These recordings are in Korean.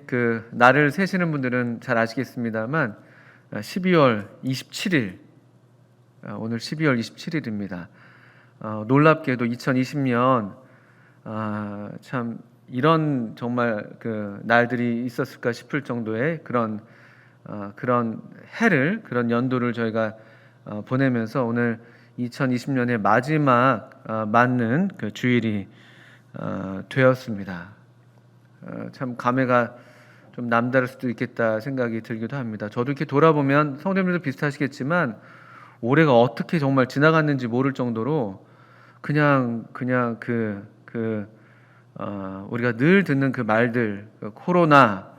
그 날을 세시는 분들은 잘 아시겠습니다만 12월 27일 오늘 12월 27일입니다. 놀랍게도 2020년 참 이런 정말 그 날들이 있었을까 싶을 정도의 그런 해를 그런 연도를 저희가 보내면서 오늘 2020년의 마지막 맞는 그 주일이 되었습니다. 참 감회가 좀 남다를 수도 있겠다 생각이 들기도 합니다. 저도 이렇게 돌아보면 성도님들도 비슷하시겠지만 올해가 어떻게 정말 지나갔는지 모를 정도로 그냥 우리가 늘 듣는 그 말들, 코로나,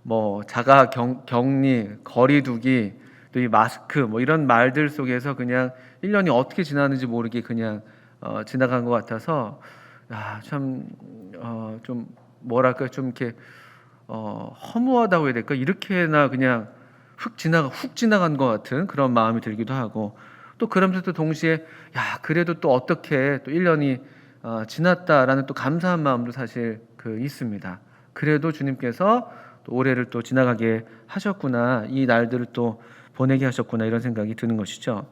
뭐 자가 격리, 거리두기, 또 이 마스크, 뭐 이런 말들 속에서 그냥 1년이 어떻게 지나는지 모르게 그냥 지나간 것 같아서 참 좀 뭐랄까 좀 이렇게 허무하다고 해야 될까, 이렇게나 그냥 훅 지나간 것 같은 그런 마음이 들기도 하고, 또 그러면서도 동시에 그래도 또 어떻게 또 1년이 지났다라는 또 감사한 마음도 사실 있습니다. 그래도 주님께서 또 올해를 또 지나가게 하셨구나, 이 날들을 또 보내게 하셨구나, 이런 생각이 드는 것이죠.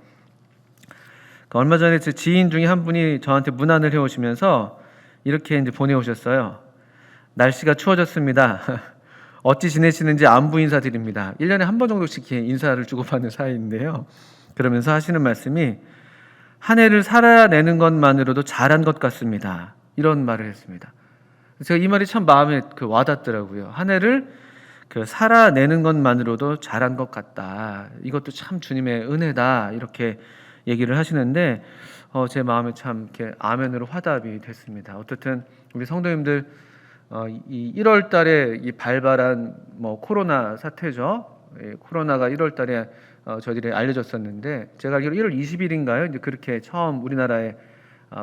얼마 전에 제 지인 중에 한 분이 저한테 문안을 해오시면서 이렇게 이제 보내오셨어요. 날씨가 추워졌습니다. 어찌 지내시는지 안부 인사드립니다. 1년에 한 번 정도씩 인사를 주고받는 사이인데요. 그러면서 하시는 말씀이 한 해를 살아내는 것만으로도 잘한 것 같습니다. 이런 말을 했습니다. 제가 이 말이 참 마음에 와닿더라고요. 한 해를 살아내는 것만으로도 잘한 것 같다. 이것도 참 주님의 은혜다. 이렇게 얘기를 하시는데 제 마음에 참 이렇게 아멘으로 화답이 됐습니다. 어떻든 우리 성도님들 이 1월 달에 이 발발한 코로나 사태죠. 코로나가 1월 달에 저희들이 알려졌었는데, 제가 알기로 1월 20일인가요? 이제 그렇게 처음 우리나라에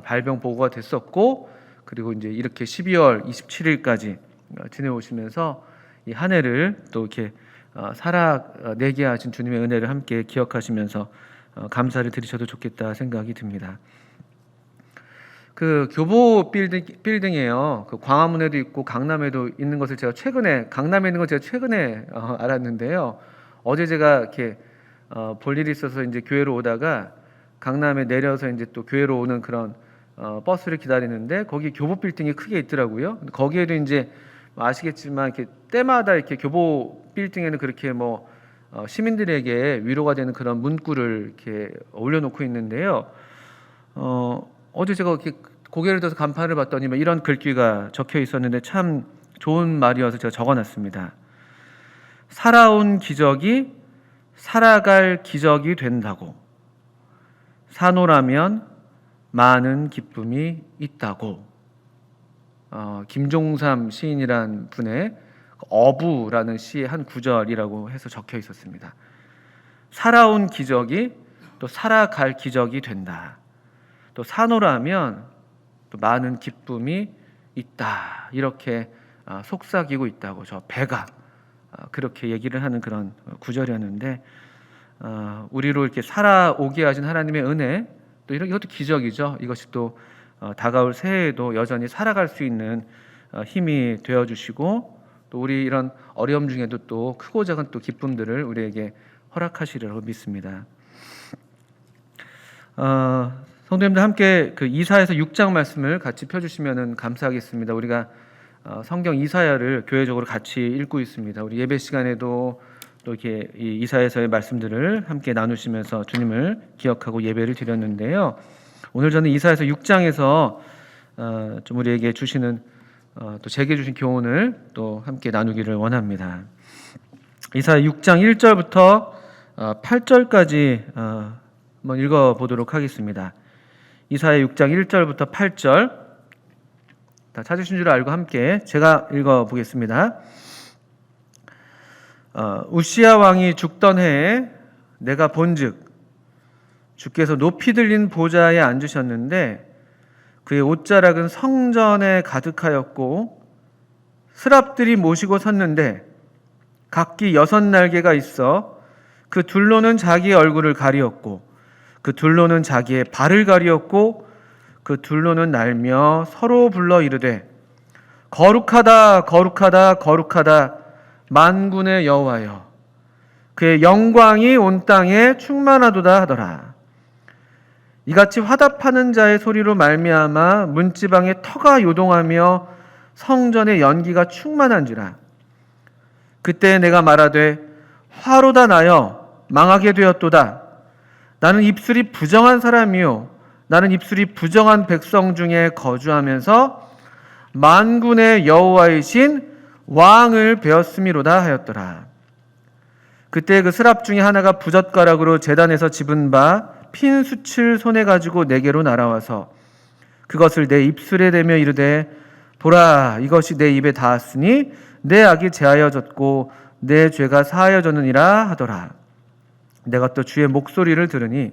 발병 보고가 됐었고, 그리고 이제 이렇게 12월 27일까지 지내오시면서 이 한 해를 또 이렇게 살아내게 하신 주님의 은혜를 함께 기억하시면서 감사를 드리셔도 좋겠다 생각이 듭니다. 그 교보 빌딩이에요. 그 광화문에도 있고 강남에도 있는 것을 제가 강남에 있는 걸 제가 최근에 알았는데요. 어제 제가 이렇게 볼 일이 있어서 이제 교회로 오다가 강남에 내려서 이제 또 교회로 오는 그런 버스를 기다리는데 거기 교보 빌딩이 크게 있더라고요. 거기에도 이제 아시겠지만 이렇게 때마다 이렇게 교보 빌딩에는 그렇게 시민들에게 위로가 되는 그런 문구를 이렇게 올려놓고 있는데요. 어제 제가 이렇게 고개를 들어서 간판을 봤더니 이런 글귀가 적혀 있었는데 참 좋은 말이어서 제가 적어놨습니다. 살아온 기적이 살아갈 기적이 된다고, 사노라면 많은 기쁨이 있다고. 김종삼 시인이란 분의 어부라는 시의 한 구절이라고 해서 적혀 있었습니다. 살아온 기적이 또 살아갈 기적이 된다. 또 사노라면 또 많은 기쁨이 있다. 이렇게 속삭이고 있다고 저 배가 그렇게 얘기를 하는 그런 구절이었는데, 우리로 이렇게 살아오게 하신 하나님의 은혜, 또 이것도 기적이죠. 이것이 또 다가올 새해에도 여전히 살아갈 수 있는 힘이 되어주시고, 또 우리 이런 어려움 중에도 또 크고 작은 또 기쁨들을 우리에게 허락하시리라고 믿습니다. 성도님들 함께 이사야서 6장 말씀을 같이 펴주시면 감사하겠습니다. 우리가 성경 이사야를 교회적으로 같이 읽고 있습니다. 우리 예배 시간에도 또 이렇게 이 이사야서의 말씀들을 함께 나누시면서 주님을 기억하고 예배를 드렸는데요. 오늘 저는 이사야서 6장에서 좀 우리에게 주시는 또 제게 주신 교훈을 또 함께 나누기를 원합니다. 이사야 6장 1절부터 8절까지 한번 읽어보도록 하겠습니다. 이사야 6장 1절부터 8절 다 찾으신 줄 알고 함께 제가 읽어보겠습니다. 우시야 왕이 죽던 해에 내가 본즉 주께서 높이 들린 보좌에 앉으셨는데 그의 옷자락은 성전에 가득하였고 스랍들이 모시고 섰는데 각기 6날개가 있어 그 둘로는 자기의 얼굴을 가리었고 그 둘로는 자기의 발을 가리었고 그 둘로는 날며 서로 불러 이르되 거룩하다 거룩하다 거룩하다 만군의 여호와여, 그의 영광이 온 땅에 충만하도다 하더라. 이같이 화답하는 자의 소리로 말미암아 문지방에 터가 요동하며 성전의 연기가 충만한지라. 그때 내가 말하되 화로다 나여 망하게 되었도다. 나는 입술이 부정한 사람이요 나는 입술이 부정한 백성 중에 거주하면서 만군의 여호와이신 왕을 배웠음이로다 하였더라. 그때 그 스랍 중에 하나가 부젓가락으로 제단에서 집은 바 핀 숯을 손에 가지고 내게로 날아와서 그것을 내 입술에 대며 이르되 보라, 이것이 내 입에 닿았으니 내 악이 제하여졌고 내 죄가 사하여졌느니라 하더라. 내가 또 주의 목소리를 들으니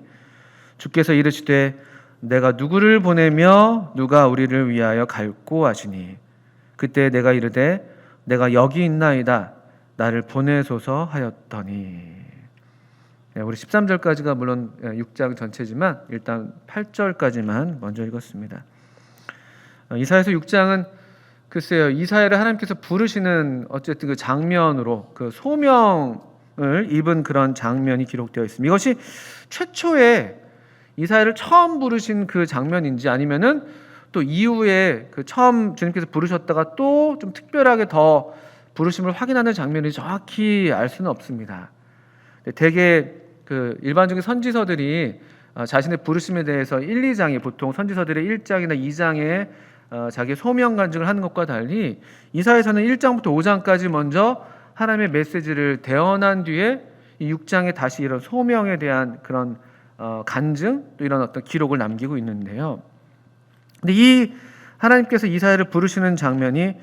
주께서 이르시되 내가 누구를 보내며 누가 우리를 위하여 갈꼬 하시니 그때 내가 이르되 내가 여기 있나이다, 나를 보내소서 하였더니. 우리 13절까지가 물론 6장 전체지만 일단 8절까지만 먼저 읽었습니다. 이사야서 6장은 글쎄요, 이사야를 하나님께서 부르시는 어쨌든 그 장면으로 그 소명을 입은 그런 장면이 기록되어 있습니다. 이것이 최초에 이사야를 처음 부르신 그 장면인지 아니면은 또 이후에 그 처음 주님께서 부르셨다가 또 좀 특별하게 더 부르심을 확인하는 장면이 정확히 알 수는 없습니다. 대개 그 일반적인 선지서들이 자신의 부르심에 대해서 1, 2장에 보통 선지서들의 1장이나 2장에 자기의 소명 간증을 하는 것과 달리 이사야서는 1장부터 5장까지 먼저 하나님의 메시지를 대언한 뒤에 이 6장에 다시 이런 소명에 대한 그런 간증 또 이런 어떤 기록을 남기고 있는데요. 근데 이 하나님께서 이사야를 부르시는 장면이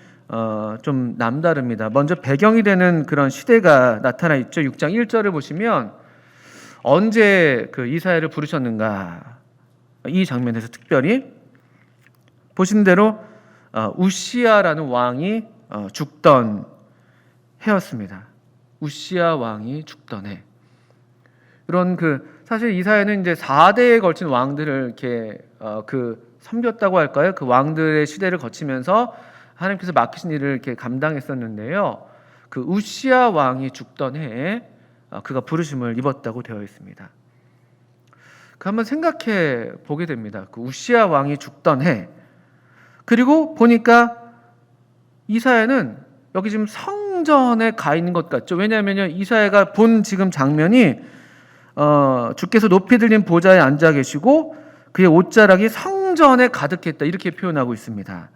좀 남다릅니다. 먼저 배경이 되는 그런 시대가 나타나 있죠. 6장 1절을 보시면 언제 그 이사야를 부르셨는가, 이 장면에서 특별히 보신 대로 우시야라는 왕이 죽던 해였습니다. 우시야 왕이 죽던 해. 이런 그 사실 이사야는 이제 4대에 걸친 왕들을 이렇게 그 섬겼다고 할까요? 그 왕들의 시대를 거치면서 하나님께서 맡기신 일을 이렇게 감당했었는데요. 그 우시야 왕이 죽던 해에 그가 부르심을 입었다고 되어 있습니다. 그 한번 생각해 보게 됩니다. 그 우시야 왕이 죽던 해. 그리고 보니까 이사야는 여기 지금 성전에 가 있는 것 같죠. 왜냐하면 이사야가 본 지금 장면이 주께서 높이 들린 보좌에 앉아 계시고 그의 옷자락이 성전에 가득했다, 이렇게 표현하고 있습니다.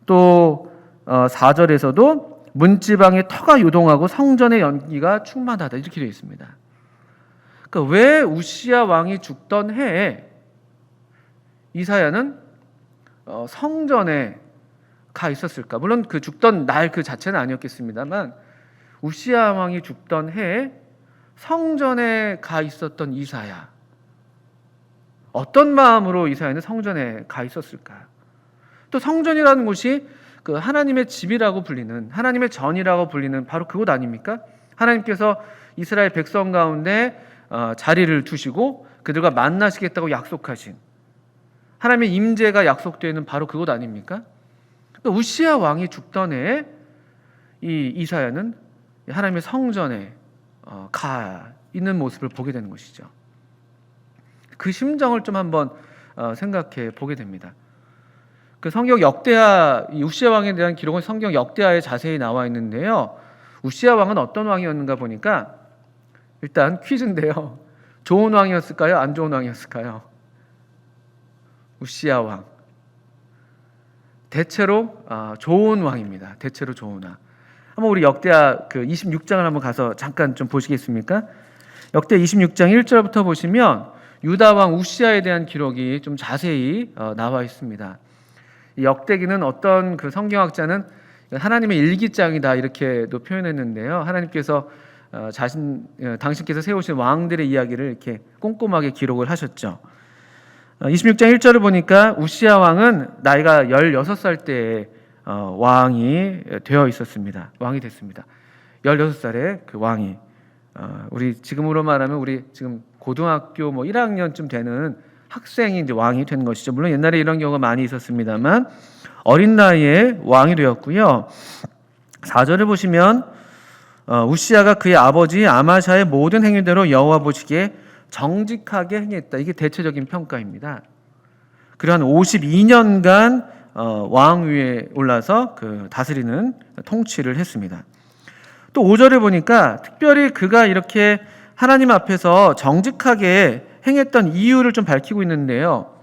또 4절에서도 문지방에 터가 요동하고 성전의 연기가 충만하다, 이렇게 되어 있습니다. 그러니까 왜 우시야 왕이 죽던 해에 이사야는 성전에 가 있었을까? 물론 그 죽던 날 그 자체는 아니었겠습니다만 우시야 왕이 죽던 해에 성전에 가 있었던 이사야, 어떤 마음으로 이사야는 성전에 가 있었을까? 또 성전이라는 곳이 그 하나님의 집이라고 불리는, 하나님의 전이라고 불리는 바로 그곳 아닙니까? 하나님께서 이스라엘 백성 가운데 자리를 두시고 그들과 만나시겠다고 약속하신 하나님의 임재가 약속되는 바로 그곳 아닙니까? 그러니까 우시야 왕이 죽던 해에 이 이사야는 하나님의 성전에 가 있는 모습을 보게 되는 것이죠. 그 심정을 좀 한번 생각해 보게 됩니다. 그 성경 역대하, 우시야 왕에 대한 기록은 성경 역대하에 자세히 나와 있는데요. 우시야 왕은 어떤 왕이었는가 보니까 일단 퀴즈인데요. 좋은 왕이었을까요? 안 좋은 왕이었을까요? 우시야 왕. 대체로 좋은 왕입니다. 대체로 좋은 왕. 한번 우리 역대하 그 26장을 한번 가서 잠깐 좀 보시겠습니까? 역대 26장 1절부터 보시면 유다 왕 우시야에 대한 기록이 좀 자세히 나와 있습니다. 이 역대기는 어떤 그 성경학자는 하나님의 일기장이다, 이렇게도 표현했는데요. 하나님께서 당신께서 세우신 왕들의 이야기를 이렇게 꼼꼼하게 기록을 하셨죠. 26장 1절을 보니까 우시야 왕은 나이가 16살 때에 왕이 되어 있었습니다. 왕이 됐습니다. 16살에 그 왕이 우리 지금으로 말하면 우리 지금 고등학교 뭐 1학년쯤 되는 학생이 이제 왕이 된 것이죠. 물론 옛날에 이런 경우가 많이 있었습니다만 어린 나이에 왕이 되었고요. 4절을 보시면 우시야가 그의 아버지 아마샤의 모든 행위대로 여호와 보시기에 정직하게 행했다. 이게 대체적인 평가입니다. 그리고 한 52년간 왕 위에 올라서 그 다스리는 통치를 했습니다. 또 5절에 보니까 특별히 그가 이렇게 하나님 앞에서 정직하게 행했던 이유를 좀 밝히고 있는데요.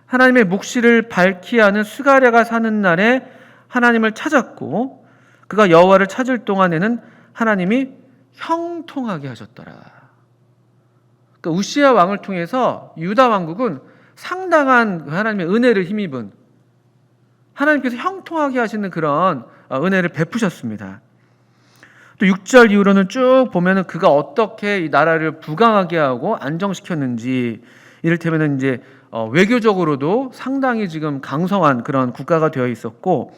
하나님의 묵시를 밝히 하는 스가랴가 사는 날에 하나님을 찾았고 그가 여호와를 찾을 동안에는 하나님이 형통하게 하셨더라. 그러니까 우시야 왕을 통해서 유다 왕국은 상당한 하나님의 은혜를 힘입은 하나님께서 형통하게 하시는 그런 은혜를 베푸셨습니다. 또 6절 이후로는 쭉 보면은 그가 어떻게 이 나라를 부강하게 하고 안정시켰는지, 이를테면은 이제 외교적으로도 상당히 지금 강성한 그런 국가가 되어 있었고,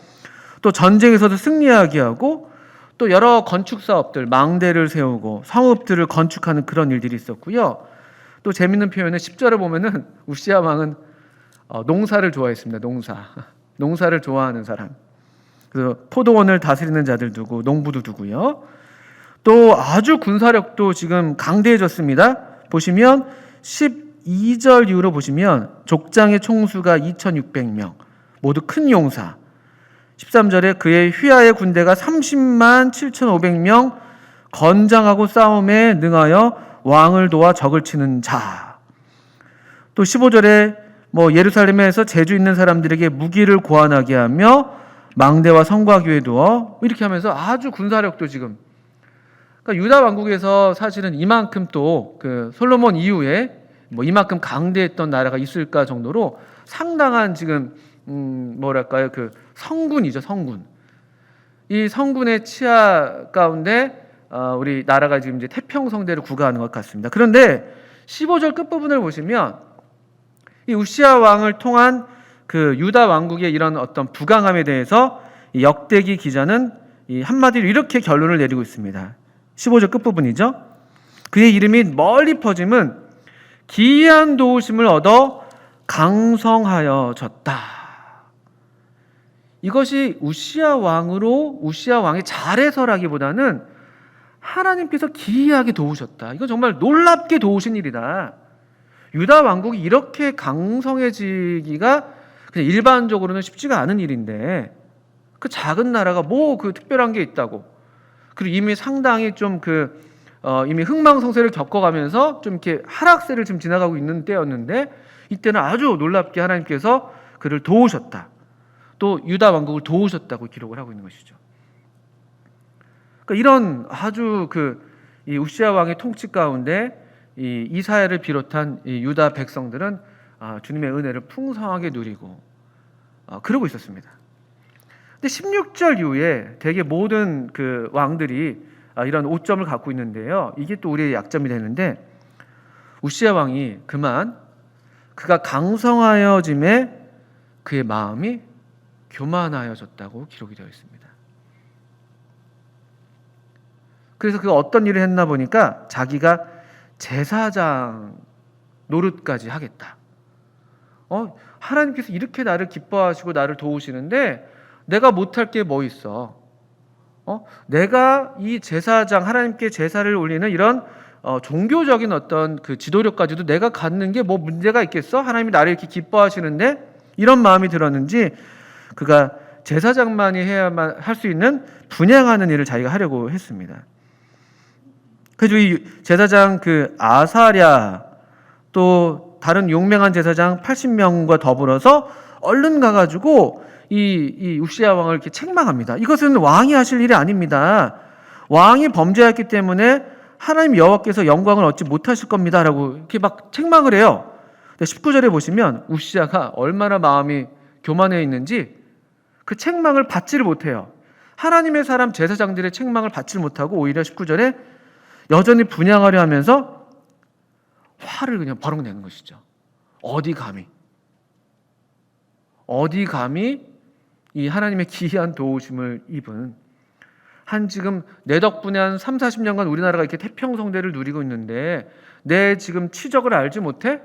또 전쟁에서도 승리하게 하고, 또 여러 건축 사업들, 망대를 세우고 성읍들을 건축하는 그런 일들이 있었고요. 또 재밌는 표현은 10절에 보면은 우시야 왕은 농사를 좋아했습니다. 농사를 좋아하는 사람. 그래서 포도원을 다스리는 자들 두고 농부도 두고요. 또 아주 군사력도 지금 강대해졌습니다. 보시면 12절 이후로 보시면 족장의 총수가 2,600명, 모두 큰 용사. 13절에 그의 휘하의 군대가 30만 7,500명, 건장하고 싸움에 능하여 왕을 도와 적을 치는 자. 또 15절에 예루살렘에서 재주 있는 사람들에게 무기를 고안하게 하며 망대와 성과 교에 두어, 이렇게 하면서 아주 군사력도 지금, 그러니까 유다 왕국에서 사실은 이만큼 또 그 솔로몬 이후에 이만큼 강대했던 나라가 있을까 정도로 상당한 지금 그 성군이죠, 성군. 이 성군의 치하 가운데 우리 나라가 지금 이제 태평성대를 구가하는 것 같습니다. 그런데 15절 끝부분을 보시면 이 우시야 왕을 통한 그 유다 왕국의 이런 어떤 부강함에 대해서 이 역대기 기자는 이 한마디로 이렇게 결론을 내리고 있습니다. 15절 끝부분이죠. 그의 이름이 멀리 퍼짐은 기이한 도우심을 얻어 강성하여졌다. 이것이 우시야 왕이 잘해서라기보다는 하나님께서 기이하게 도우셨다. 이건 정말 놀랍게 도우신 일이다. 유다 왕국이 이렇게 강성해지기가 그냥 일반적으로는 쉽지가 않은 일인데, 그 작은 나라가 그 특별한 게 있다고. 그리고 이미 상당히 좀 이미 흥망성쇠를 겪어가면서 좀 이렇게 하락세를 지금 지나가고 있는 때였는데, 이때는 아주 놀랍게 하나님께서 그를 도우셨다. 또 유다 왕국을 도우셨다고 기록을 하고 있는 것이죠. 그러니까 이런 아주 이 우시야 왕의 통치 가운데 이 이사야를 비롯한 이 유다 백성들은 주님의 은혜를 풍성하게 누리고 그러고 있었습니다. 근데 16절 이후에 대개 모든 그 왕들이 이런 오점을 갖고 있는데요. 이게 또 우리의 약점이 되는데, 우시야 왕이 그가 강성하여짐에 그의 마음이 교만하여졌다고 기록이 되어 있습니다. 그래서 그가 어떤 일을 했나 보니까 자기가 제사장 노릇까지 하겠다. 하나님께서 이렇게 나를 기뻐하시고 나를 도우시는데 내가 못할 게 뭐 있어? 내가 이 제사장, 하나님께 제사를 올리는 이런 종교적인 어떤 그 지도력까지도 내가 갖는 게 뭐 문제가 있겠어? 하나님이 나를 이렇게 기뻐하시는데, 이런 마음이 들었는지 그가 제사장만이 해야만 할 수 있는 분향하는 일을 자기가 하려고 했습니다. 그래서 이 제사장 아사랴, 또 다른 용맹한 제사장 80명과 더불어서 얼른 가가지고 이 우시야 왕을 이렇게 책망합니다. 이것은 왕이 하실 일이 아닙니다. 왕이 범죄했기 때문에 하나님 여호와께서 영광을 얻지 못하실 겁니다라고 이렇게 막 책망을 해요. 19절에 보시면 우시야가 얼마나 마음이 교만해 있는지 그 책망을 받지를 못해요. 하나님의 사람 제사장들의 책망을 받지를 못하고 오히려 19절에 여전히 분향하려 하면서 화를 그냥 버럭 내는 것이죠. 어디 감히 이 하나님의 기이한 도우심을 입은 지금 내 덕분에 한 3, 40년간 우리나라가 이렇게 태평성대를 누리고 있는데 내 지금 치적을 알지 못해?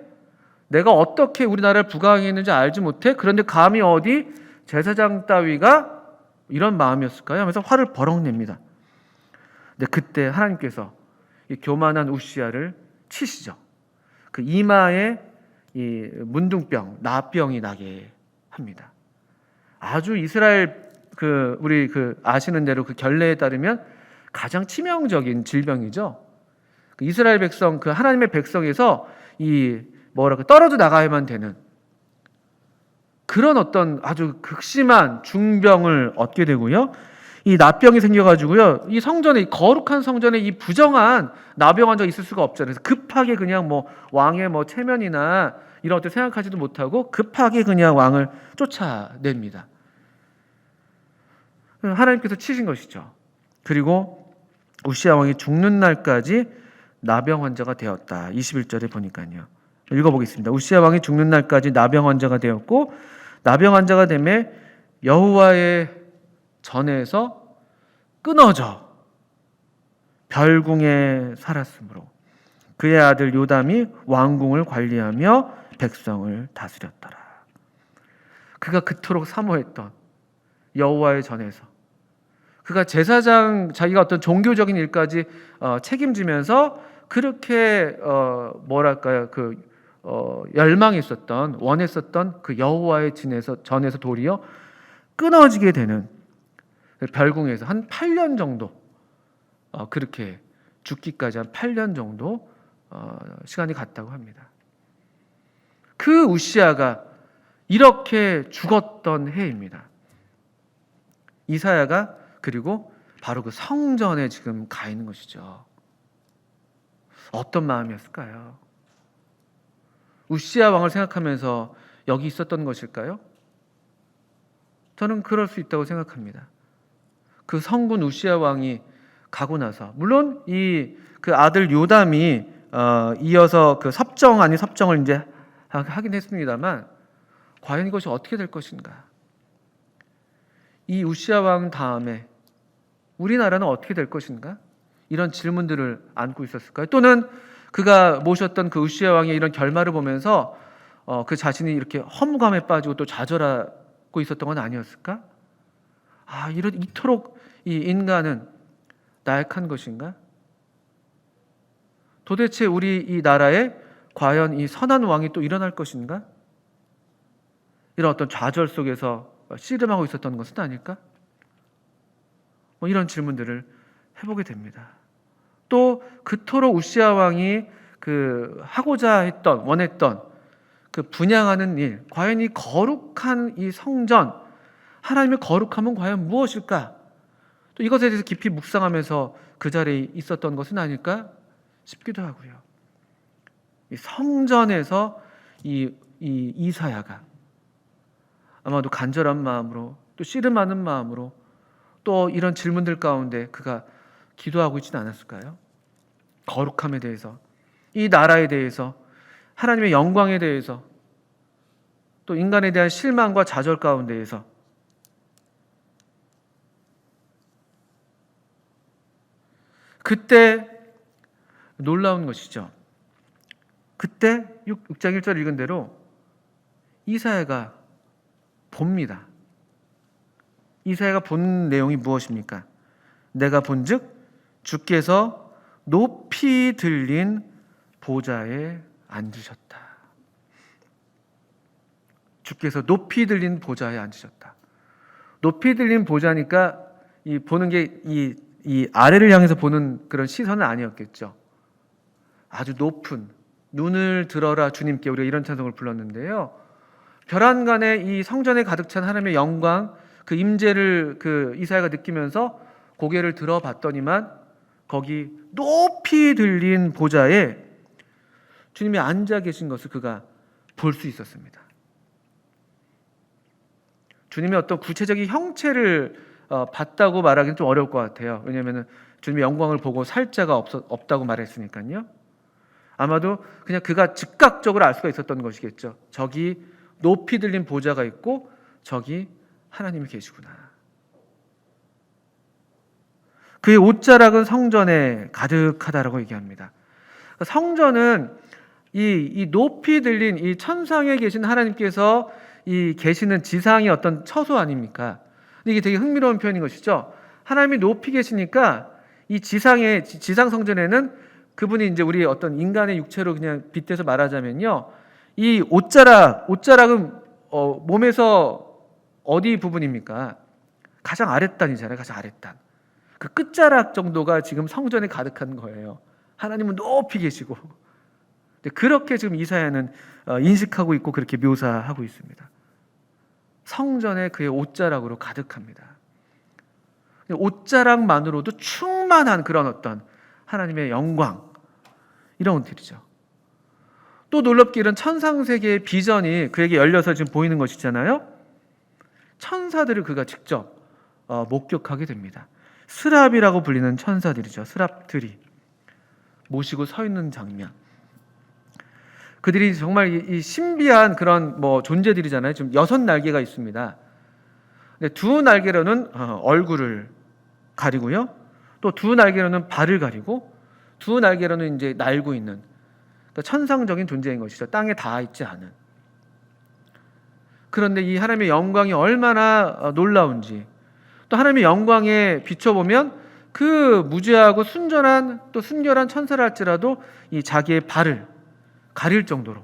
내가 어떻게 우리나라를 부강했는지 알지 못해? 그런데 감히 어디 제사장 따위가 이런 마음이었을까요? 하면서 화를 버럭 냅니다. 근데 그때 하나님께서 이 교만한 우시야를 치시죠. 그 이마에 이 문둥병, 나병이 나게 합니다. 아주 이스라엘 우리 아시는 대로 그 결례에 따르면 가장 치명적인 질병이죠. 그 이스라엘 백성, 그 하나님의 백성에서 떨어져 나가야만 되는 그런 어떤 아주 극심한 중병을 얻게 되고요. 이 나병이 생겨가지고요. 이 성전에, 이 거룩한 성전에 이 부정한 나병 환자가 있을 수가 없잖아요. 그래서 급하게 그냥 왕의 체면이나 이런 것들 생각하지도 못하고 급하게 그냥 왕을 쫓아냅니다. 하나님께서 치신 것이죠. 그리고 우시야 왕이 죽는 날까지 나병 환자가 되었다. 21절에 보니까요. 읽어보겠습니다. 우시야 왕이 죽는 날까지 나병 환자가 되었고 나병 환자가 되매 여호와의 전에서 끊어져 별궁에 살았으므로 그의 아들 요담이 왕궁을 관리하며 백성을 다스렸더라. 그가 그토록 사모했던 여호와의 전에서 그가 제사장, 자기가 어떤 종교적인 일까지 책임지면서 그렇게 열망했었던, 원했었던 그 여호와의 전에서 도리어 끊어지게 되는 별궁에서 한 8년 정도, 그렇게 죽기까지 한 8년 정도 시간이 갔다고 합니다. 그 우시야가 이렇게 죽었던 해입니다. 이사야가 그리고 바로 그 성전에 지금 가 있는 것이죠. 어떤 마음이었을까요? 우시야 왕을 생각하면서 여기 있었던 것일까요? 저는 그럴 수 있다고 생각합니다. 그 성군 우시야 왕이 가고 나서 물론 그 아들 요담이 이어서 그 섭정 아닌 섭정을 이제 하긴 했습니다만 과연 이것이 어떻게 될 것인가? 이 우시야 왕 다음에 우리나라는 어떻게 될 것인가? 이런 질문들을 안고 있었을까요? 또는 그가 모셨던 그 우시야 왕의 이런 결말을 보면서 그 자신이 이렇게 허무감에 빠지고 또 좌절하고 있었던 건 아니었을까? 이토록 이 인간은 나약한 것인가? 도대체 우리 이 나라에 과연 이 선한 왕이 또 일어날 것인가? 이런 어떤 좌절 속에서 씨름하고 있었던 것은 아닐까? 이런 질문들을 해보게 됩니다. 또 그토록 우시야 왕이 하고자 했던, 원했던 그 분향하는 일, 과연 이 거룩한 이 성전, 하나님의 거룩함은 과연 무엇일까? 또 이것에 대해서 깊이 묵상하면서 그 자리에 있었던 것은 아닐까 싶기도 하고요. 이 성전에서 이 이사야가 아마도 간절한 마음으로 또 씨름하는 마음으로 또 이런 질문들 가운데 그가 기도하고 있지는 않았을까요? 거룩함에 대해서, 이 나라에 대해서, 하나님의 영광에 대해서, 또 인간에 대한 실망과 좌절 가운데에서 그때 놀라운 것이죠. 그때 6장 1절 읽은 대로 이사야가 봅니다. 이사야가 본 내용이 무엇입니까? 내가 본즉 주께서 높이 들린 보좌에 앉으셨다. 주께서 높이 들린 보좌에 앉으셨다. 높이 들린 보좌니까 이 보는 게 이 아래를 향해서 보는 그런 시선은 아니었겠죠. 아주 높은 눈을 들어라 주님께, 우리가 이런 찬송을 불렀는데요. 별안간에 이 성전에 가득 찬 하나님의 영광, 그 임재를 이사야가 느끼면서 고개를 들어봤더니만 거기 높이 들린 보좌에 주님이 앉아 계신 것을 그가 볼 수 있었습니다. 주님의 어떤 구체적인 형체를 봤다고 말하기는 좀 어려울 것 같아요. 왜냐하면 주님의 영광을 보고 살 자가 없다고 말했으니까요. 아마도 그냥 그가 즉각적으로 알 수가 있었던 것이겠죠. 저기 높이 들린 보좌가 있고 저기 하나님이 계시구나. 그의 옷자락은 성전에 가득하다라고 얘기합니다. 성전은 이 높이 들린 이 천상에 계신 하나님께서 이 계시는 지상의 어떤 처소 아닙니까? 근데 이게 되게 흥미로운 표현인 것이죠. 하나님이 높이 계시니까 이 지상 성전에는 그분이 이제 우리 어떤 인간의 육체로 그냥 빗대서 말하자면요, 이 옷자락은 몸에서 어디 부분입니까? 가장 아랫단이잖아요. 가장 아랫단. 그 끝자락 정도가 지금 성전에 가득한 거예요. 하나님은 높이 계시고. 그렇게 지금 이사야는 인식하고 있고 그렇게 묘사하고 있습니다. 성전에 그의 옷자락으로 가득합니다. 옷자락만으로도 충만한 그런 어떤 하나님의 영광, 이런 것들이죠. 또 놀랍게 이런 천상세계의 비전이 그에게 열려서 지금 보이는 것이잖아요. 천사들을 그가 직접 목격하게 됩니다. 스랍이라고 불리는 천사들이죠. 스랍들이 모시고 서 있는 장면. 그들이 정말 이 신비한 그런 존재들이잖아요. 지금 6날개가 있습니다. 근데 2날개로는 얼굴을 가리고요. 또 2날개로는 발을 가리고 2날개로는 이제 날고 있는, 그러니까 천상적인 존재인 것이죠. 땅에 닿아 있지 않은. 그런데 이 하나님의 영광이 얼마나 놀라운지, 또 하나님의 영광에 비춰보면 그 무죄하고 순전한 또 순결한 천사를 할지라도 이 자기의 발을 가릴 정도로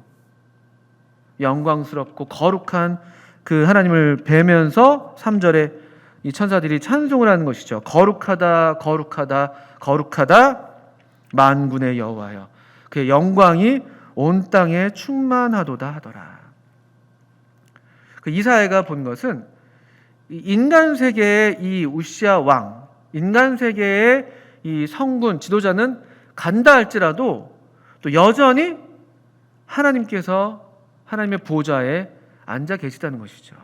영광스럽고 거룩한 그 하나님을 뵈면서 3절에 이 천사들이 찬송을 하는 것이죠. 거룩하다 거룩하다 거룩하다 만군의 여호와여, 그의 영광이 온 땅에 충만하도다 하더라. 그 이사야가 본 것은 인간 세계의 이 우시아 왕, 인간 세계의 이 성군 지도자는 간다 할지라도 또 여전히 하나님께서 하나님의 보좌에 앉아 계시다는 것이죠.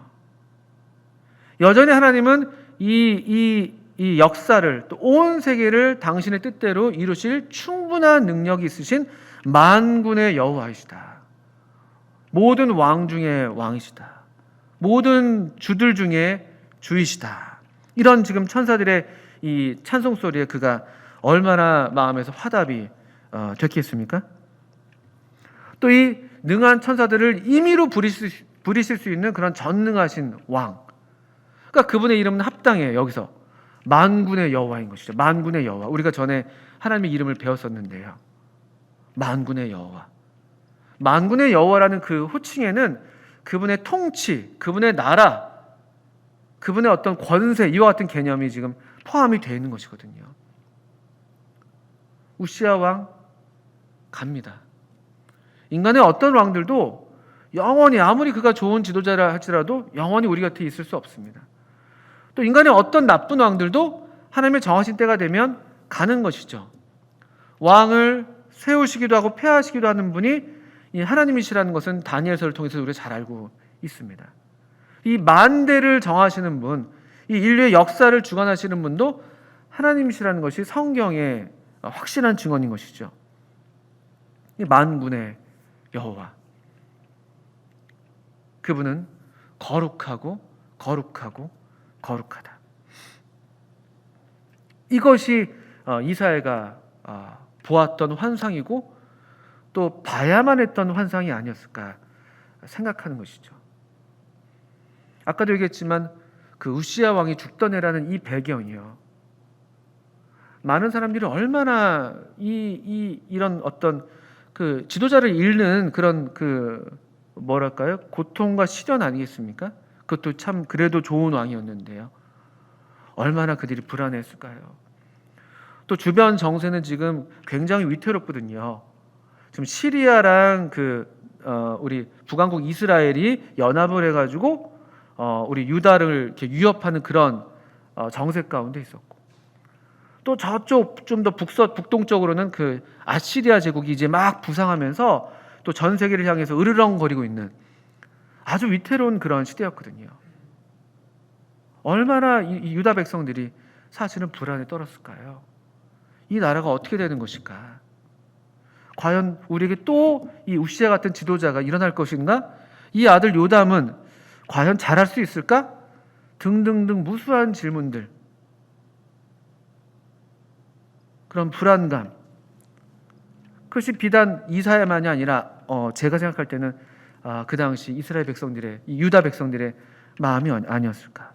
여전히 하나님은 이 역사를, 또 온 세계를 당신의 뜻대로 이루실 충분한 능력이 있으신 만군의 여호와이시다. 모든 왕 중에 왕이시다. 모든 주들 중에 주이시다. 이런 지금 천사들의 이 찬송 소리에 그가 얼마나 마음에서 화답이 됐겠습니까? 또 이 능한 천사들을 임의로 부리실 수 있는 그런 전능하신 왕, 그러니까 그분의 이름은 합당해요. 여기서 만군의 여호와인 것이죠. 만군의 여호와. 우리가 전에 하나님의 이름을 배웠었는데요. 만군의 여호와. 만군의 여호와라는 그 호칭에는 그분의 통치, 그분의 나라, 그분의 어떤 권세, 이와 같은 개념이 지금 포함이 되어 있는 것이거든요. 우시아 왕 갑니다. 인간의 어떤 왕들도 영원히, 아무리 그가 좋은 지도자라 할지라도 영원히 우리 곁에 있을 수 없습니다. 또 인간의 어떤 나쁜 왕들도 하나님의 정하신 때가 되면 가는 것이죠. 왕을 세우시기도 하고 폐하시기도 하는 분이 이 하나님이시라는 것은 다니엘서를 통해서 우리가 잘 알고 있습니다. 이 만대를 정하시는 분, 이 인류의 역사를 주관하시는 분도 하나님이시라는 것이 성경의 확실한 증언인 것이죠. 이 만군의 여호와, 그분은 거룩하고 거룩하고 거룩하다. 이것이 이사야가 보았던 환상이고 또 봐야만 했던 환상이 아니었을까 생각하는 것이죠. 아까도 얘기했지만 그 우시아 왕이 죽던 해라는 이 배경이요, 많은 사람들이 얼마나 이런 어떤 그 지도자를 잃는 그런 그 뭐랄까요, 고통과 시련 아니겠습니까? 그것도 참 그래도 좋은 왕이었는데요, 얼마나 그들이 불안했을까요? 또 주변 정세는 지금 굉장히 위태롭거든요. 지금 시리아랑 우리 북왕국 이스라엘이 연합을 해가지고 우리 유다를 이렇게 위협하는 그런 정세 가운데 있었고, 또 저쪽 좀 더 북동쪽으로는 그 아시리아 제국이 이제 막 부상하면서 또 전 세계를 향해서 으르렁거리고 있는 아주 위태로운 그런 시대였거든요. 얼마나 이 유다 백성들이 사실은 불안에 떨었을까요? 이 나라가 어떻게 되는 것일까? 과연 우리에게 또 이 우시아 같은 지도자가 일어날 것인가? 이 아들 요담은 과연 잘할 수 있을까? 등등등 무수한 질문들, 그런 불안감, 그것이 비단 이사야만이 아니라 제가 생각할 때는 그 당시 이스라엘 백성들의, 이 유다 백성들의 마음이 아니었을까.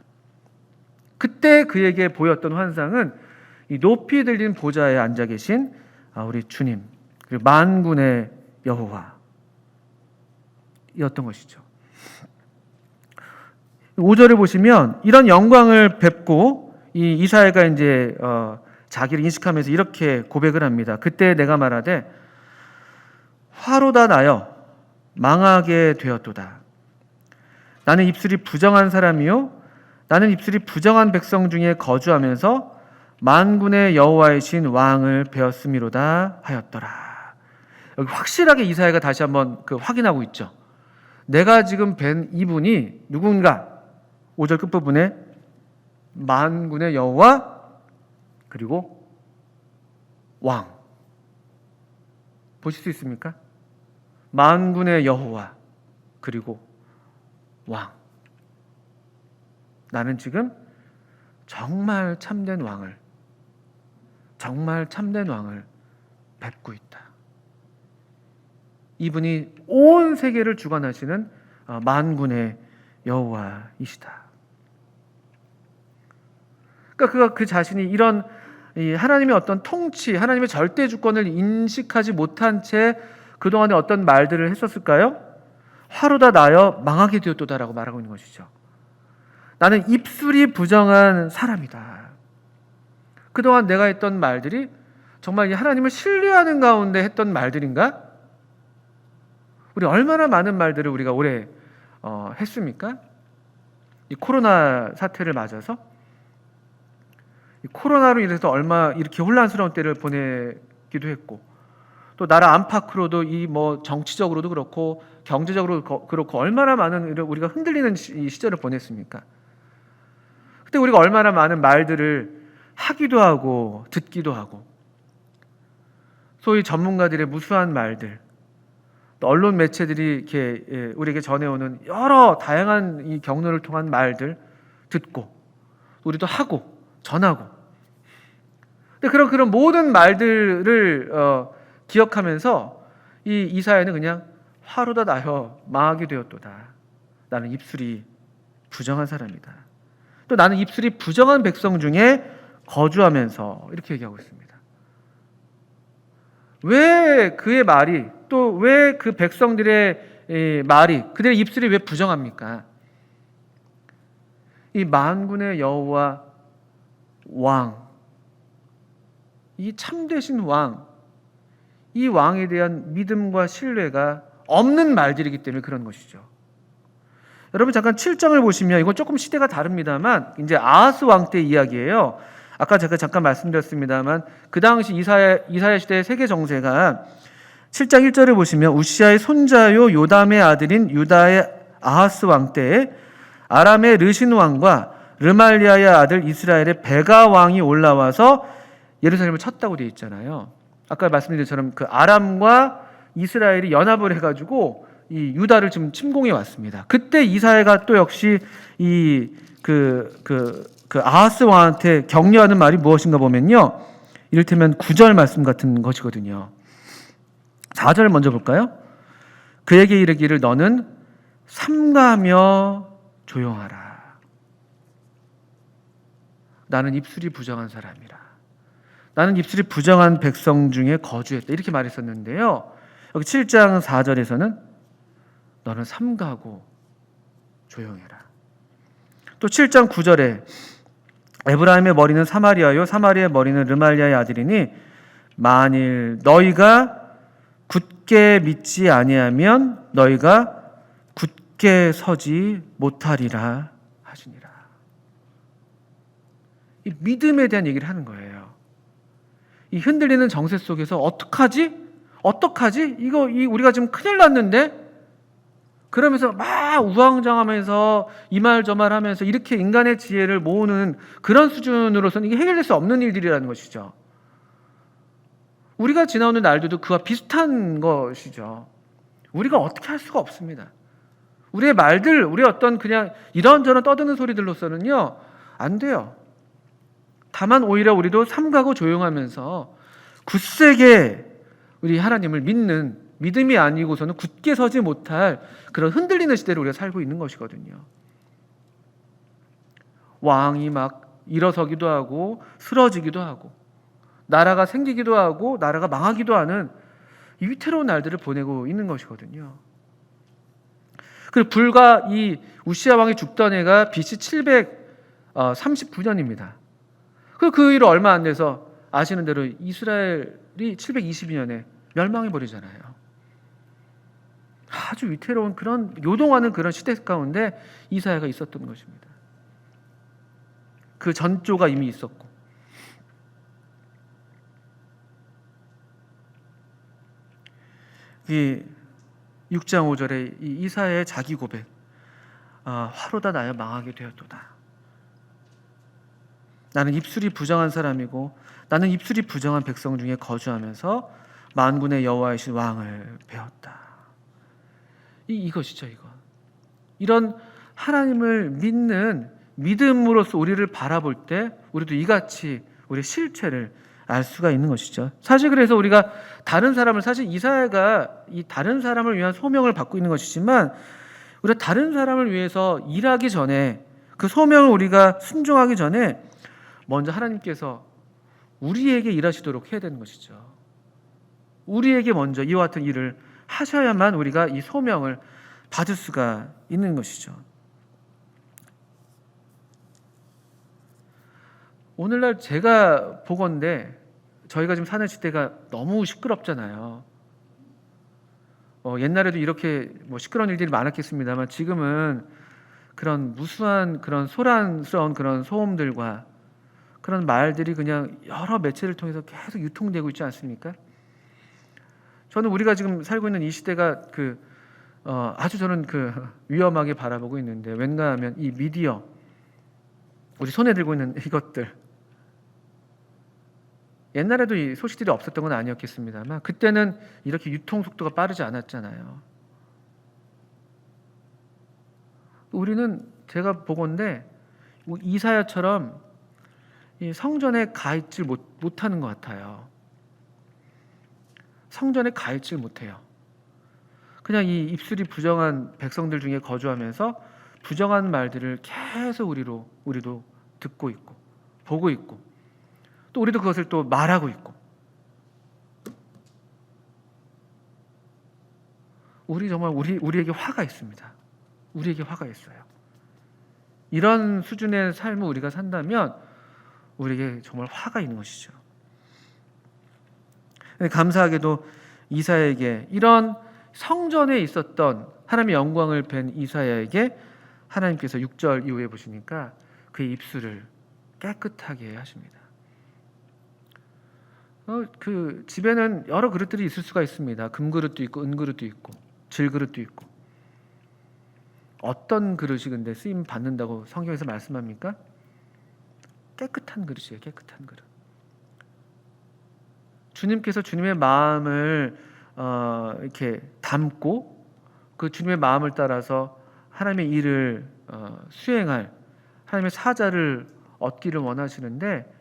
그때 그에게 보였던 환상은 이 높이 들린 보좌에 앉아 계신 우리 주님, 그리고 만군의 여호와 이었던 것이죠. 5절을 보시면 이런 영광을 뵙고 이 이사야가 이제 자기를 인식하면서 이렇게 고백을 합니다. 그때 내가 말하되 화로다 나여 망하게 되었도다. 나는 입술이 부정한 사람이요 나는 입술이 부정한 백성 중에 거주하면서 만군의 여호와이신 왕을 배웠음이로다 하였더라. 여기 확실하게 이사야가 다시 한번 확인하고 있죠. 내가 지금 뵌 이분이 누군가? 5절 끝부분에 만군의 여호와 그리고 왕 보실 수 있습니까? 만군의 여호와 그리고 왕. 나는 지금 정말 참된 왕을 뵙고 있다. 이분이 온 세계를 주관하시는 만군의 여호와이시다. 그러니까 그가 그 자신이 이런 하나님의 어떤 통치, 하나님의 절대 주권을 인식하지 못한 채 그동안에 어떤 말들을 했었을까요? 화로다 나여 망하게 되었도다라고 말하고 있는 것이죠. 나는 입술이 부정한 사람이다. 그동안 내가 했던 말들이 정말 하나님을 신뢰하는 가운데 했던 말들인가? 우리 얼마나 많은 말들을 우리가 올해 했습니까? 이 코로나 사태를 맞아서 이 코로나로 인해서 얼마 이렇게 혼란스러운 때를 보내기도 했고 또 나라 안팎으로도 이 정치적으로도 그렇고 경제적으로도 그렇고 얼마나 많은 우리가 흔들리는 이 시절을 보냈습니까? 그때 우리가 얼마나 많은 말들을 하기도 하고 듣기도 하고 소위 전문가들의 무수한 말들 또 언론 매체들이 이렇게 우리에게 전해오는 여러 다양한 이 경로를 통한 말들 듣고 우리도 하고 전하고 근데 그런 모든 말들을 기억하면서 이 이사야는 그냥 화로다 나여 망하게 되었도다. 나는 입술이 부정한 사람이다. 또 나는 입술이 부정한 백성 중에 거주하면서 이렇게 얘기하고 있습니다. 왜 그의 말이 또 왜 그 백성들의 말이 그들의 입술이 왜 부정합니까? 이 만군의 여호와 왕, 이 참되신 왕, 이 왕에 대한 믿음과 신뢰가 없는 말들이기 때문에 그런 것이죠. 여러분 잠깐 7장을 보시면 이건 조금 시대가 다릅니다만 이제 아하스 왕 때 이야기예요. 아까 제가 잠깐 말씀드렸습니다만 그 당시 이사야 시대의 세계 정세가 7장 1절을 보시면 우시아의 손자요 요담의 아들인 유다의 아하스 왕 때에 아람의 르신 왕과 르말리아의 아들 이스라엘의 베가 왕이 올라와서 예루살렘을 쳤다고 되어 있잖아요. 아까 말씀드린 것처럼 그 아람과 이스라엘이 연합을 해가지고 이 유다를 지금 침공해 왔습니다. 그때 이사야가 또 역시 그 아하스 왕한테 격려하는 말이 무엇인가 보면요. 이를테면 9절 말씀 같은 것이거든요. 4절 먼저 볼까요? 그에게 이르기를 너는 삼가하며 조용하라. 나는 입술이 부정한 사람이라. 나는 입술이 부정한 백성 중에 거주했다. 이렇게 말했었는데요. 여기 7장 4절에서는 너는 삼가하고 조용해라. 또 7장 9절에 에브라임의 머리는 사마리아요 사마리아의 머리는 르말리아의 아들이니 만일 너희가 굳게 믿지 아니하면 너희가 굳게 서지 못하리라 하시니라. 이 믿음에 대한 얘기를 하는 거예요. 이 흔들리는 정세 속에서 어떡하지? 이거 우리가 지금 큰일 났는데? 그러면서 막 우왕좌왕하면서 이 말 저 말 하면서 이렇게 인간의 지혜를 모으는 그런 수준으로서는 이게 해결될 수 없는 일들이라는 것이죠. 우리가 지나오는 날들도 그와 비슷한 것이죠. 우리가 어떻게 할 수가 없습니다. 우리의 말들, 우리의 어떤 그냥 이런저런 떠드는 소리들로서는요 안 돼요. 다만 오히려 우리도 삼가고 조용하면서 굳세게 우리 하나님을 믿는 믿음이 아니고서는 굳게 서지 못할 그런 흔들리는 시대를 우리가 살고 있는 것이거든요. 왕이 막 일어서기도 하고 쓰러지기도 하고 나라가 생기기도 하고 나라가 망하기도 하는 이 위태로운 날들을 보내고 있는 것이거든요. 그리고 불과 이 우시야 왕이 죽던 해가 BC 739년입니다. 그 이후 얼마 안 돼서 아시는 대로 이스라엘이 722년에 멸망해 버리잖아요. 아주 위태로운 그런 요동하는 그런 시대 가운데 이사야가 있었던 것입니다. 그 전조가 이미 있었고, 이 6장 5절에 이 이사야의 자기 고백, 화로다 나여 망하게 되었도다. 나는 입술이 부정한 사람이고 나는 입술이 부정한 백성 중에 거주하면서 만군의 여호와이신 왕을 배웠다. 이것이죠, 이거. 이런 하나님을 믿는 믿음으로써 우리를 바라볼 때 우리도 이같이 우리의 실체를 알 수가 있는 것이죠. 사실 그래서 우리가 다른 사람을, 사실 이사야가 이 다른 사람을 위한 소명을 받고 있는 것이지만 우리가 다른 사람을 위해서 일하기 전에, 그 소명을 우리가 순종하기 전에 먼저 하나님께서 우리에게 일하시도록 해야 되는 것이죠. 우리에게 먼저 이와 같은 일을 하셔야만 우리가 이 소명을 받을 수가 있는 것이죠. 오늘날 제가 보건대 저희가 지금 사는 시대가 너무 시끄럽잖아요. 옛날에도 이렇게 시끄러운 일들이 많았겠습니다만 지금은 그런 무수한 그런 소란스러운 그런 소음들과 그런 말들이 그냥 여러 매체를 통해서 계속 유통되고 있지 않습니까? 저는 우리가 지금 살고 있는 이 시대가 아주 저는 위험하게 바라보고 있는데, 왠가 하면 이 미디어, 우리 손에 들고 있는 이것들, 옛날에도 이 소식들이 없었던 건 아니었겠습니다만 그때는 이렇게 유통 속도가 빠르지 않았잖아요. 우리는, 제가 보건대 이사야처럼 이 성전에 가 있질 못하는 것 같아요. 성전에 가 있질 못해요. 그냥 이 입술이 부정한 백성들 중에 거주하면서 부정한 말들을 계속 우리도 듣고 있고 보고 있고, 또 우리도 그것을 또 말하고 있고, 정말 우리에게 화가 있습니다. 우리에게 화가 있어요. 이런 수준의 삶을 우리가 산다면 우리에게 정말 화가 있는 것이죠. 감사하게도 이사야에게, 이런 성전에 있었던 하나님의 영광을 뵌 이사야에게 하나님께서 6절 이후에 보시니까 그의 입술을 깨끗하게 하십니다. 그 집에는 여러 그릇들이 있을 수가 있습니다. 금그릇도 있고 은그릇도 있고 질그릇도 있고. 어떤 그릇이 근데 쓰임 받는다고 성경에서 말씀합니까? 깨끗한 그릇이에요. 깨끗한 그릇. 주님께서 주님의 마음을 이렇게 담고 그 주님의 마음을 따라서 하나님의 일을 수행할, 하나님의 사자를 얻기를 원하시는데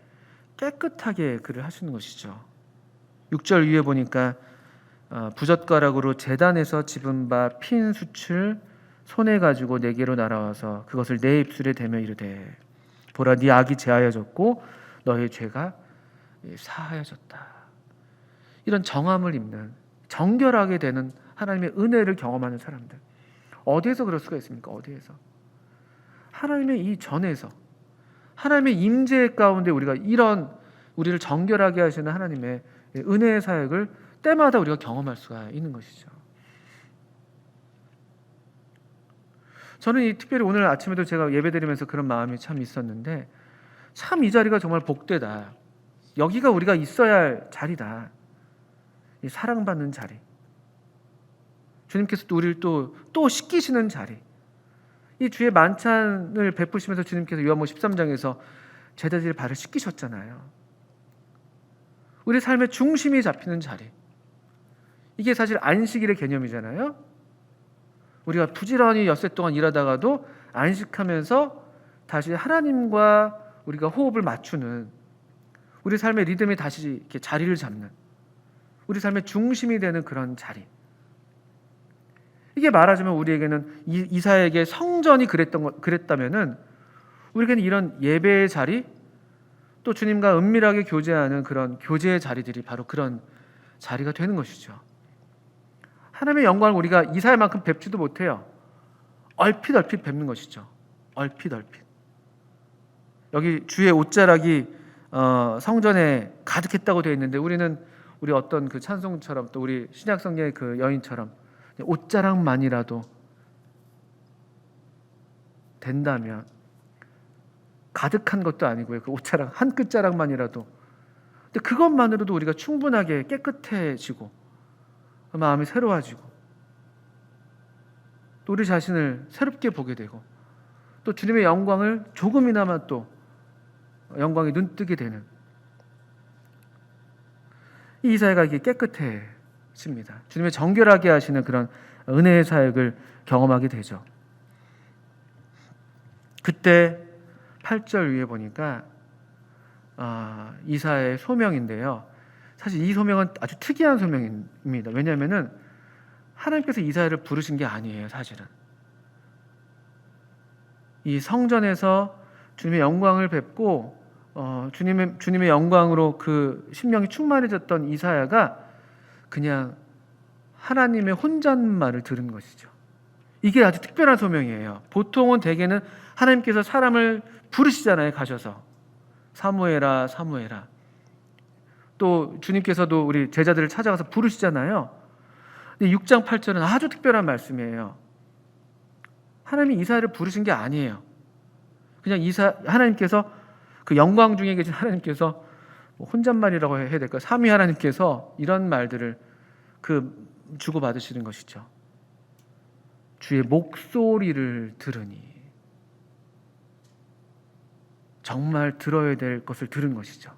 깨끗하게 그를 하시는 것이죠. 6절 위에 보니까 부젓가락으로 제단에서 집은 바 핀 숯을 손에 가지고 내게로 날아와서 그것을 내 입술에 대며 이르되, 보라, 네 악이 제하여졌고 너의 죄가 사하여졌다. 이런 정함을 입는, 정결하게 되는 하나님의 은혜를 경험하는 사람들, 어디에서 그럴 수가 있습니까? 어디에서? 하나님의 이 전에서, 하나님의 임재 가운데 우리가 이런 우리를 정결하게 하시는 하나님의 은혜의 사역을 때마다 우리가 경험할 수가 있는 것이죠. 저는 특별히 오늘 아침에도 제가 예배드리면서 그런 마음이 참 있었는데, 참 이 자리가 정말 복되다. 여기가 우리가 있어야 할 자리다. 이 사랑받는 자리, 주님께서 또 우리를 또 씻기시는 자리, 이 주의 만찬을 베푸시면서 주님께서 요한복음 13장에서 제자들의 발을 씻기셨잖아요. 우리 삶의 중심이 잡히는 자리, 이게 사실 안식일의 개념이잖아요. 우리가 부지런히 엿새 동안 일하다가도 안식하면서 다시 하나님과 우리가 호흡을 맞추는, 우리 삶의 리듬이 다시 이렇게 자리를 잡는, 우리 삶의 중심이 되는 그런 자리. 이게 말하자면 우리에게는 이사야에게 성전이 그랬다면은 우리에게는 이런 예배의 자리, 또 주님과 은밀하게 교제하는 그런 교제의 자리들이 바로 그런 자리가 되는 것이죠. 하나님의 영광을 우리가 이사야만큼 뵙지도 못해요. 얼핏 뵙는 것이죠. 얼핏. 여기 주의 옷자락이 성전에 가득했다고 되어 있는데, 우리는 우리 어떤 그 찬송처럼, 또 우리 신약성경의 그 여인처럼 옷자락만이라도 된다면, 가득한 것도 아니고요, 그 옷자락 한 끝자락만이라도, 근데 그것만으로도 우리가 충분하게 깨끗해지고 마음이 새로워지고, 또 우리 자신을 새롭게 보게 되고, 또 주님의 영광을 조금이나마 또 영광이 눈뜨게 되는, 이 이사야가 이게 깨끗해집니다. 주님의 정결하게 하시는 그런 은혜의 사역을 경험하게 되죠. 그때 8절 위에 보니까 이사야의 소명인데요. 사실 이 소명은 아주 특이한 소명입니다. 왜냐하면은 하나님께서 이사야를 부르신 게 아니에요, 사실은. 이 성전에서 주님의 영광을 뵙고 주님의 영광으로 그 심령이 충만해졌던 이사야가 그냥 하나님의 혼잣말을 들은 것이죠. 이게 아주 특별한 소명이에요. 보통은 대개는 하나님께서 사람을 부르시잖아요, 가셔서. 사무엘아, 사무엘아. 또 주님께서도 우리 제자들을 찾아가서 부르시잖아요. 근데 6장 8절은 아주 특별한 말씀이에요. 하나님이 이사야를 부르신 게 아니에요. 그냥 하나님께서, 그 영광 중에 계신 하나님께서, 혼잣말이라고 해야 될까, 삼위 하나님께서 이런 말들을 주고 받으시는 것이죠. 주의 목소리를 들으니, 정말 들어야 될 것을 들은 것이죠.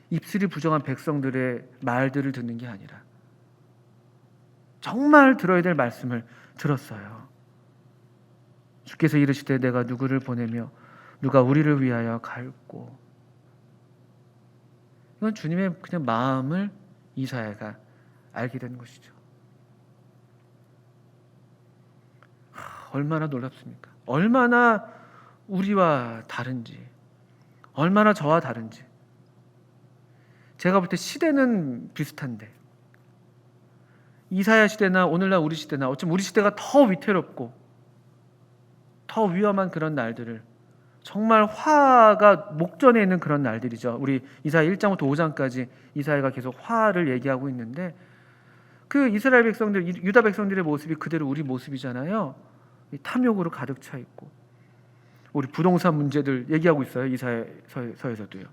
입술이 부정한 백성들의 말들을 듣는 게 아니라 정말 들어야 될 말씀을 들었어요. 주께서 이르시되 내가 누구를 보내며 누가 우리를 위하여 갈고. 이건 주님의 그냥 마음을 이사야가 알게 된 것이죠. 얼마나 놀랍습니까? 얼마나 우리와 다른지, 얼마나 저와 다른지. 제가 볼 때 시대는 비슷한데, 이사야 시대나 오늘날 우리 시대나 어쩌면 우리 시대가 더 위태롭고 더 위험한 그런 날들을, 정말 화가 목전에 있는 그런 날들이죠. 우리 이사야 1장부터 5장까지 이사야가 계속 화를 얘기하고 있는데, 그 이스라엘 백성들, 유다 백성들의 모습이 그대로 우리 모습이잖아요. 탐욕으로 가득 차 있고, 우리 부동산 문제들 얘기하고 있어요, 이사야서에서도요.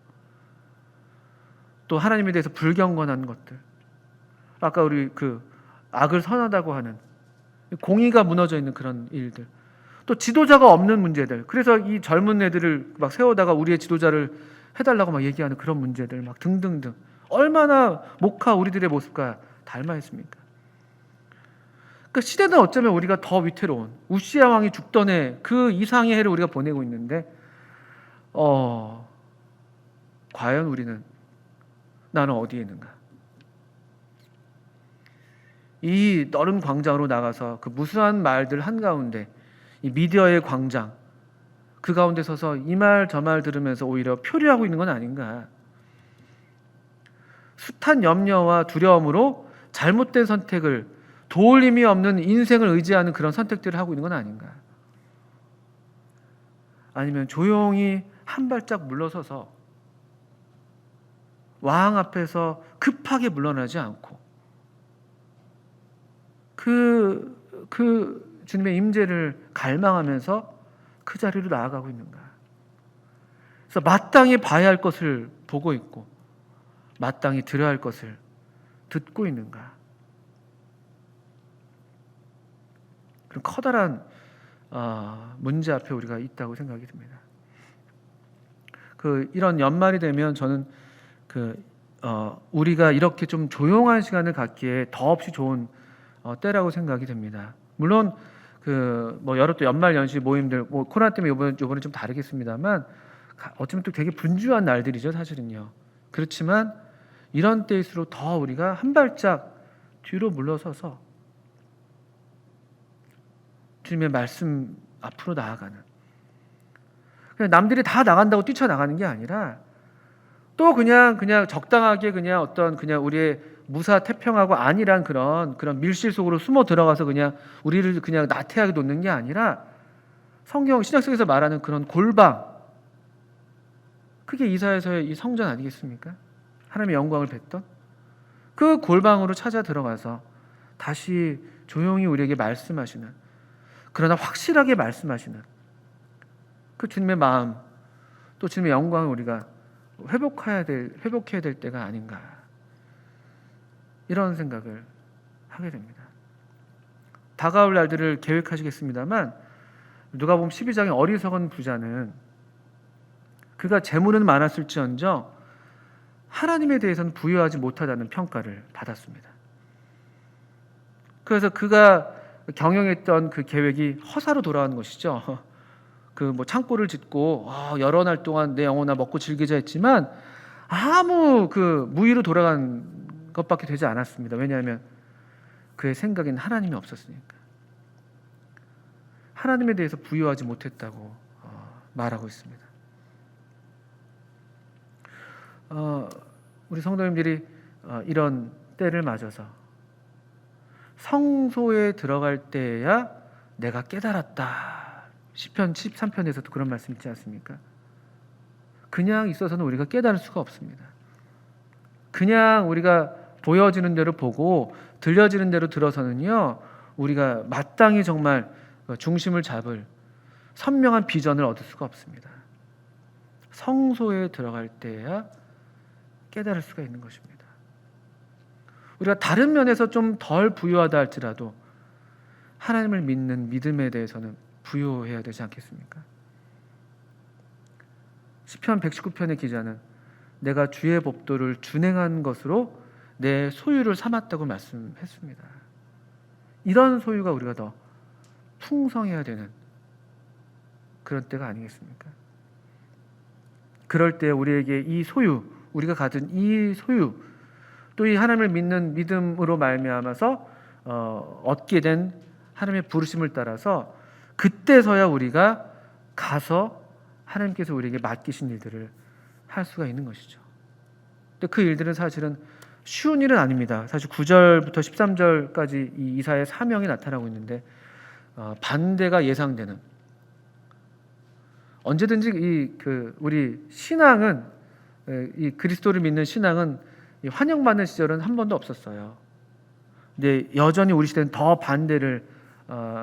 또 하나님에 대해서 불경건한 것들, 아까 우리 그 악을 선하다고 하는, 공의가 무너져 있는 그런 일들, 또 지도자가 없는 문제들. 그래서 이 젊은 애들을 막 세워다가 우리의 지도자를 해달라고 막 얘기하는 그런 문제들, 막 등등등. 얼마나 목하 우리들의 모습과 닮아 있습니까? 그 시대는 어쩌면 우리가 더 위태로운, 우시야 왕이 죽던 해 그 이상의 해를 우리가 보내고 있는데, 과연 우리는, 나는 어디에 있는가? 이 넓은 광장으로 나가서 그 무수한 말들 한가운데, 이 미디어의 광장, 그 가운데 서서 이 말 저 말 들으면서 오히려 표류하고 있는 건 아닌가? 숱한 염려와 두려움으로 잘못된 선택을, 도울 힘이 없는 인생을 의지하는 그런 선택들을 하고 있는 건 아닌가? 아니면 조용히 한 발짝 물러서서 왕 앞에서 급하게 물러나지 않고 그 주님의 임재를 갈망하면서 그 자리로 나아가고 있는가? 그래서 마땅히 봐야 할 것을 보고 있고 마땅히 들어야 할 것을 듣고 있는가? 그런 커다란 문제 앞에 우리가 있다고 생각이 듭니다. 이런 연말이 되면 저는 우리가 이렇게 좀 조용한 시간을 갖기에 더없이 좋은 때라고 생각이 됩니다. 물론 여러 또 연말 연시 모임들, 코로나 때문에 이번에 좀 다르겠습니다만, 어쩌면 또 되게 분주한 날들이죠, 사실은요. 그렇지만 이런 때일수록 더 우리가 한 발짝 뒤로 물러서서 주님의 말씀 앞으로 나아가는, 남들이 다 나간다고 뛰쳐나가는 게 아니라 또 그냥 적당하게 그냥 어떤 그냥 우리의 무사태평하고 안일한 그런 밀실 속으로 숨어 들어가서 그냥 우리를 그냥 나태하게 놓는 게 아니라 성경 신약 속에서 말하는 그런 골방, 그게 이사야서의 이 성전 아니겠습니까? 하나님의 영광을 뵀던 그 골방으로 찾아 들어가서 다시 조용히 우리에게 말씀하시는, 그러나 확실하게 말씀하시는 그 주님의 마음, 또 주님의 영광을 우리가 회복해야 될 때가 아닌가, 이런 생각을 하게 됩니다. 다가올 날들을 계획하시겠습니다만 누가복음 12장의 어리석은 부자는 그가 재물은 많았을지언정 하나님에 대해서는 부유하지 못하다는 평가를 받았습니다. 그래서 그가 경영했던 그 계획이 허사로 돌아가는 것이죠. 그 창고를 짓고 여러 날 동안 내 영혼아 먹고 즐기자 했지만 아무 그 무의로 돌아간 것밖에 되지 않았습니다. 왜냐하면 그의 생각에는 하나님이 없었으니까. 하나님에 대해서 부유하지 못했다고 말하고 있습니다. 우리 성도님들이 이런 때를 맞아서 성소에 들어갈 때야 내가 깨달았다. 시편 13편에서도 그런 말씀 있지 않습니까? 그냥 있어서는 우리가 깨달을 수가 없습니다. 그냥 우리가 보여지는 대로 보고 들려지는 대로 들어서는요, 우리가 마땅히 정말 중심을 잡을 선명한 비전을 얻을 수가 없습니다. 성소에 들어갈 때야 깨달을 수가 있는 것입니다. 우리가 다른 면에서 좀 덜 부유하다 할지라도 하나님을 믿는 믿음에 대해서는 부유해야 되지 않겠습니까? 시편 119편의 기자는 내가 주의 법도를 준행한 것으로 내 소유를 삼았다고 말씀했습니다. 이런 소유가 우리가 더 풍성해야 되는 그런 때가 아니겠습니까? 그럴 때 우리에게 이 소유, 우리가 가진 이 소유, 또 이 하나님을 믿는 믿음으로 말미암아서 얻게 된 하나님의 부르심을 따라서 그때서야 우리가 가서 하나님께서 우리에게 맡기신 일들을 할 수가 있는 것이죠. 근데 그 일들은 사실은 쉬운 일은 아닙니다. 사실 9절부터 13절까지 이 이사야의 사명이 나타나고 있는데 반대가 예상되는, 언제든지 우리 신앙은, 이 그리스도를 믿는 신앙은 환영받는 시절은 한 번도 없었어요. 근데 여전히 우리 시대는 더 반대를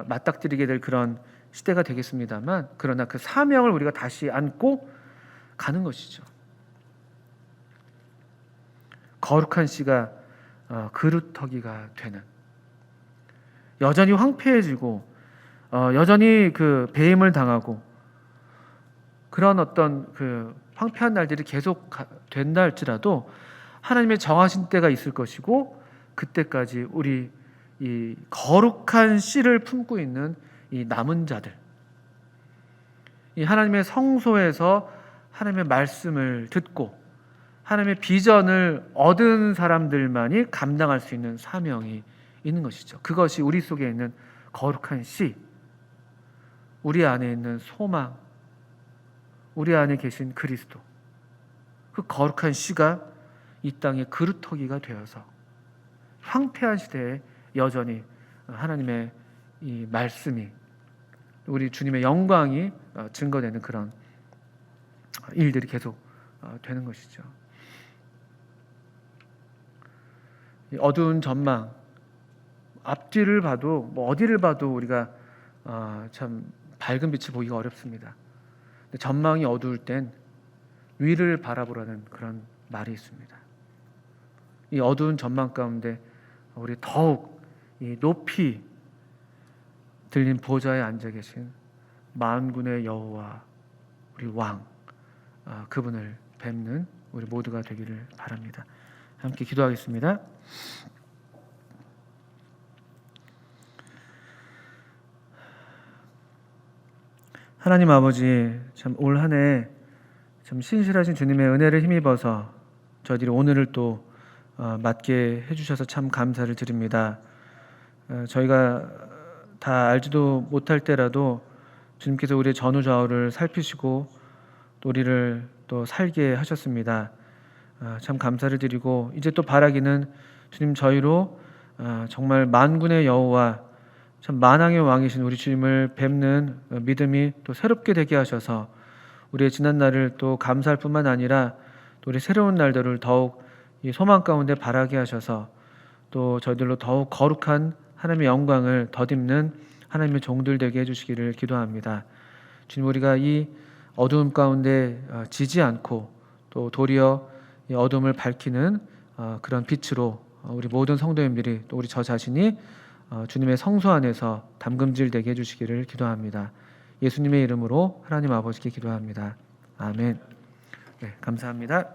맞닥뜨리게 될 그런 시대가 되겠습니다만, 그러나 그 사명을 우리가 다시 안고 가는 것이죠. 거룩한 씨가 그루터기가 되는, 여전히 황폐해지고 여전히 그 배임을 당하고 그런 어떤 그 황폐한 날들이 계속 된다 할지라도 하나님의 정하신 때가 있을 것이고, 그때까지 우리 이 거룩한 씨를 품고 있는 이 남은 자들, 이 하나님의 성소에서 하나님의 말씀을 듣고 하나님의 비전을 얻은 사람들만이 감당할 수 있는 사명이 있는 것이죠. 그것이 우리 속에 있는 거룩한 씨, 우리 안에 있는 소망, 우리 안에 계신 그리스도, 그 거룩한 씨가 이 땅의 그루터기가 되어서 황폐한 시대에 여전히 하나님의 이 말씀이, 우리 주님의 영광이 증거되는 그런 일들이 계속 되는 것이죠. 어두운 전망, 앞뒤를 봐도 어디를 봐도 우리가 참 밝은 빛을 보기가 어렵습니다. 전망이 어두울 땐 위를 바라보라는 그런 말이 있습니다. 이 어두운 전망 가운데 우리 더욱 이 높이 들린 보좌에 앉아 계신 만군의 여호와, 우리 왕, 그분을 뵙는 우리 모두가 되기를 바랍니다. 함께 기도하겠습니다. 하나님 아버지, 참 올 한 해 참 신실하신 주님의 은혜를 힘입어서 저희들이 오늘을 또 맞게 해주셔서 참 감사를 드립니다. 저희가 다 알지도 못할 때라도 주님께서 우리의 전후좌우를 살피시고 또 우리를 또 살게 하셨습니다. 참 감사를 드리고, 이제 또 바라기는 주님, 저희로 정말 만군의 여호와 참 만왕의 왕이신 우리 주님을 뵙는 믿음이 또 새롭게 되게 하셔서 우리의 지난 날을 또 감사할 뿐만 아니라 또 우리 새로운 날들을 더욱 이 소망 가운데 바라게 하셔서 또 저희들로 더욱 거룩한 하나님의 영광을 덧입는 하나님의 종들 되게 해주시기를 기도합니다. 주님, 우리가 이 어두움 가운데 지지 않고 또 도리어 이 어둠을 밝히는 그런 빛으로 우리 모든 성도님들이, 또 우리 저 자신이 주님의 성소 안에서 담금질 되게 해주시기를 기도합니다. 예수님의 이름으로 하나님 아버지께 기도합니다. 아멘. 네, 감사합니다.